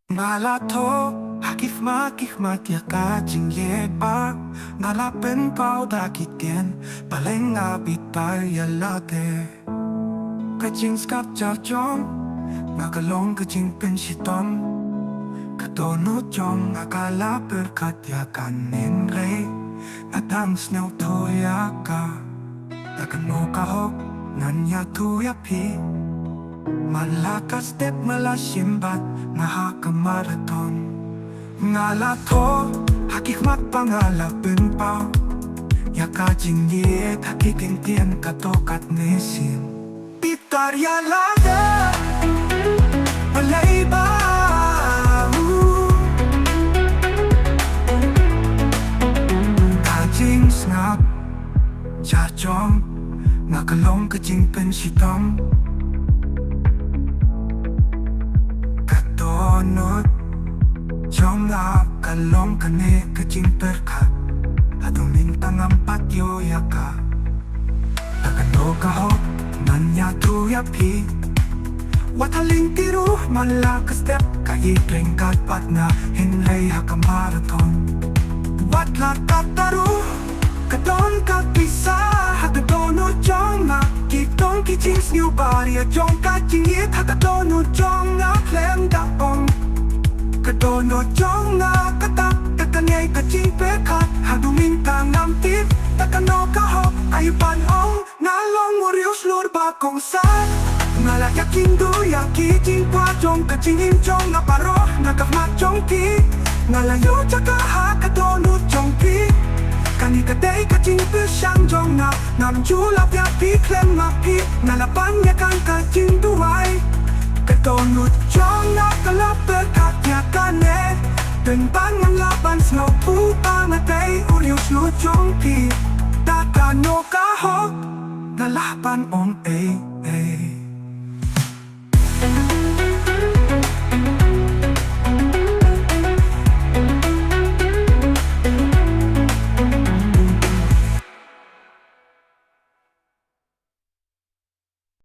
Malato, hakifmat ya kajing yeba. Ngalapin pao dakitien, paleng abit ya late. Kajing skap jong, nagalong kajing penshitom. Katono jong akala berkat ya kanin rei. Khngsngewthuh ya ka. Takano kahok, ngan ya pi. Malakas step malasimbat nahakamarathon. Ngalato, hakikmat pangalapin pao. Yakajing yet hakikintian katokat nesim. Pitarya lada, palayba. Kajing snap, jajong, nakalong kajing penshitom. Jong kalong kane kajing perkat. Adong mintang ampat yo yaka. Takano kahok, nanya ya pi. Wataling tiru, malakas step. Kahitring katpat na hinlay hakamarathon. Watla kataru, kadon ka pisa. Hakadono jong na, kitong kijing snewbari. Jong kajing it, hakadono jong na klem daong. Kadono jong na katak, kakanyay kajing pekat. Haduming tangang tip, takano kahok. Ayupan ong, nalong murius lur bakong sat. Ngalayaking duya kijing pwajong kajing imjong na paro. Nagakmat jong ki, ngalayo jaka hakadono jong pi. Kani kaday kajing pynsang jong na, namjulap ya pi klem ma pi. Nalapan ya kan kajing duway. Kadono jong na kalapet katya kane. Tenpan ng laban snow pupa matay urius lo jong pi. Takano kahok, nalapan ong